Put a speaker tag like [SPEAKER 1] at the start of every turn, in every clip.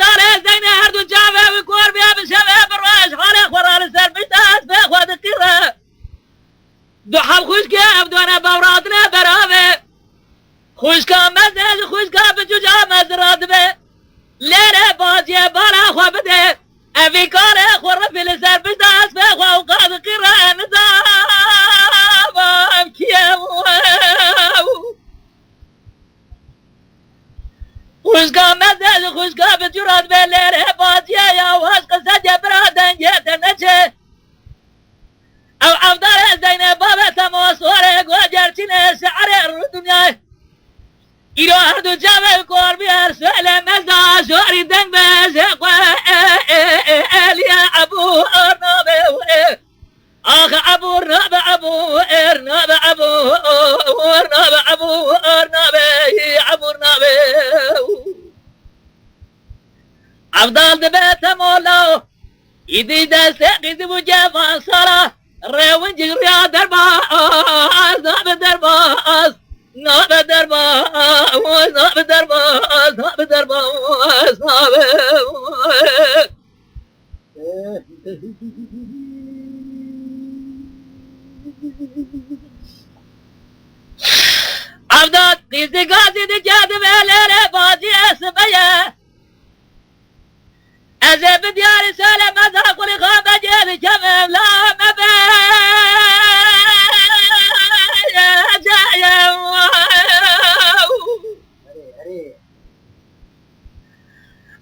[SPEAKER 1] عبدال زين هردو جابه وكور بيا بشبه بالراش خالي خورال سر بشتاس بخواد القرة دو حب خوش كيف دونا بوراتنا برابه خوش كام مزج خوش كام بجوجا مزرات به ليرة بازيه بالا خوا بده افي كاره خور في السر بشتاس بخوا وقاد القرة نظام كيف خوشگاه مزج خوشگاه به جرات به لیره بازیه یا وحشق سجه برادن گیت نچه او عبدال زین باب تماسوره گوجرچین شعر رو دنیا ایرو هر دو جمع کار بیار سوال مزا شوری دنگ بشق الیا ابو ارنابه آخ ابو ارنابه ابو ارنابه ابو ارنابه ابو ارنابه ابو ارنابه عبدال دبيت مولاو يدي دست قيد بجافا صلاة ريون جريا درباس ناب درباس ناب درباس ناب درباس ناب درباس ناب عبدال قيد قاسي دي جاد بليلة بازي اسمية أزي بديار سالم مذاق ولغاب جيل كمم لا مبين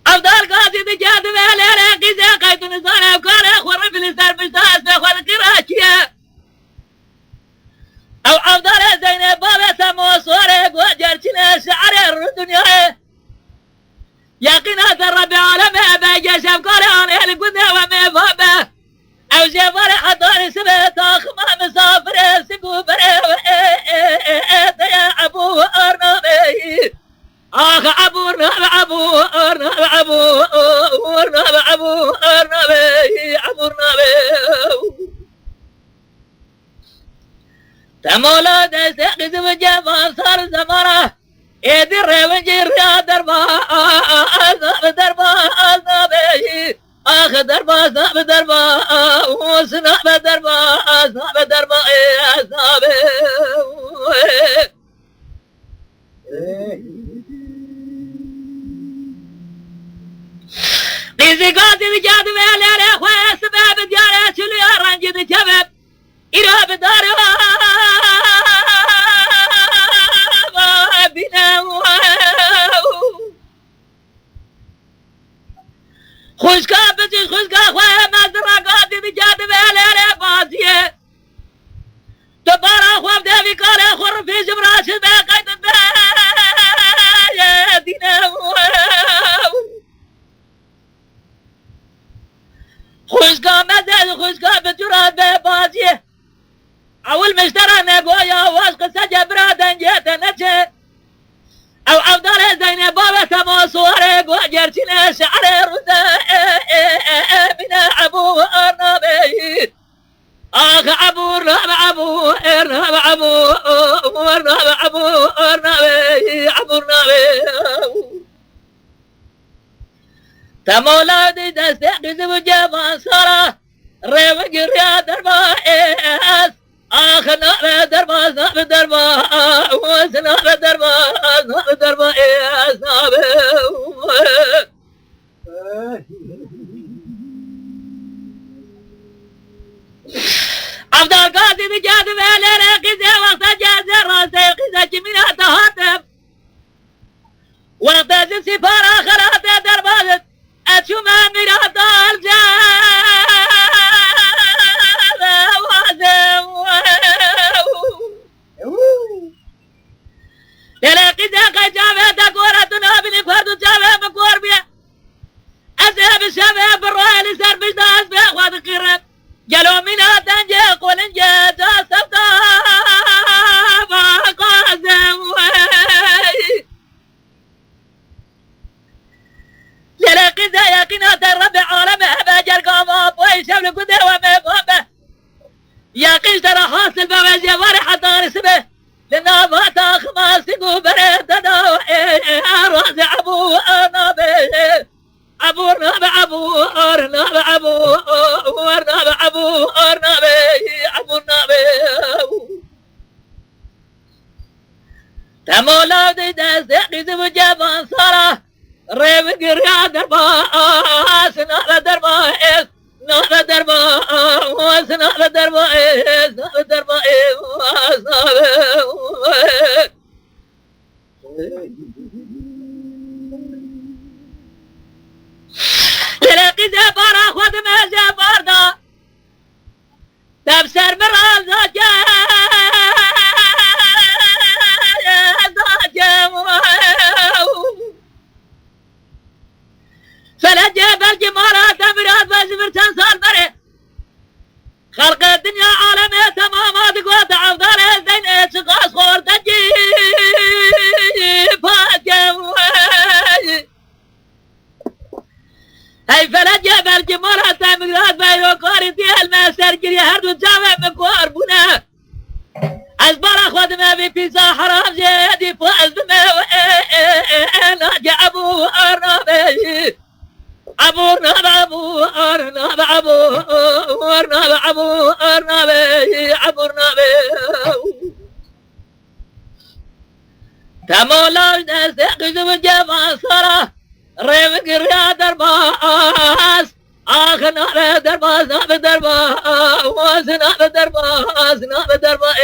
[SPEAKER 1] عبدال قاسي دجاد بهليرة قيزي قيد نزانة وكاره خور في السر بشتاس بخور القراكية أو عبدال زين بابا سمو صورك وجرشنا شعر الدنيا يقينات الرب عالمه بيجي شفقاري عن اهل قدنا ومفابه او شفاري حطاني سبت اخما مسافر سقو بري يا ابو ارنبي اخ ابو ارنب ابو ارنب ابو ارنب ابو ارنبي ابو ارنبي تمولا دستقز وجفان صار زمره ايدي الريونجي رياض درباس درباس نابي اخ درباس ناب درباس ناب درباس ناب درباس نابي قيزي قاسي بجاد ميلي اخوة سباب دياري شلي ارانجي دي شباب إرهاب داري خوشکا بچی خوشکا خواه مزرا قادی بجاد بهلere بازیه تو بارا خواب دوی کاره خور فی جبراشد به قید به دینه خوشکا مزد خوشکا بجراد به بازیه اول مشترى نقويا واشق سجى برادن جيت نجي او عبدال زين بابا تمو صورك وجرشنا شعر ردا من ابو ارنبي اخ ابو ارنب ابو ارنب ابو ارنب ابو ارنبي ابو ارنبي تمولادي دستقز وجفان صرا ريوج رياض درباس آخ ناب درباس ناب درباس ناب درباس ناب درباس ناب عبدال قاسي بجاد مهلره قزي وقت جاز راسي قزي جميلة تهاتف وقت جاز سفارة خلات درباس أشوم أميرات الجاه للاقي ذاك جامع تكورة تنابني فردو جامع مكور بيه أذهب الشامع بالرأي لسر بجداس بأخوات القرب جلو من هاتنجي قولن جاتا سبتا فاقاسم للاقي ذا يقينات الرب عالم أبا جرقام أبوي شبل قده ومفهمه يقين ترى حاصل بوجه ورحة طارسبه لنا ما تاخما سقو بريد داو راس ابو انا به عبور ناب عبور ناب عبور ناب عبور نابي عبور نابي تمولا دي دستقي زوجة صارة ريب قريا درباس ناب درباس ناب درباس ناب درباس ناب درباس ناب للاقي زبارة خود ما زبار دا تبسر مرال زاجة فلجب الجمارات امرات بزبرتان صال بره خلق الدنيا عالمية تمامات قوات عفضال الزين اتشقاص خور تجي فاتجم هاي فلجب الجمارات امرات بيوكاري دي الماسر جري هردو جامع مكوار بنا أزبار أخوات ما في بيزا حرام زيادي فاز بما ناجي أبو أرنابي عبورنا بعبورنا بعبورنا بعبورنا بي عبورنا بي تمولاش نستيقظ بالجمع صلاة ريبك الرياض درباس آخرنا درباس ناب درباس ناب درباس ناب درباس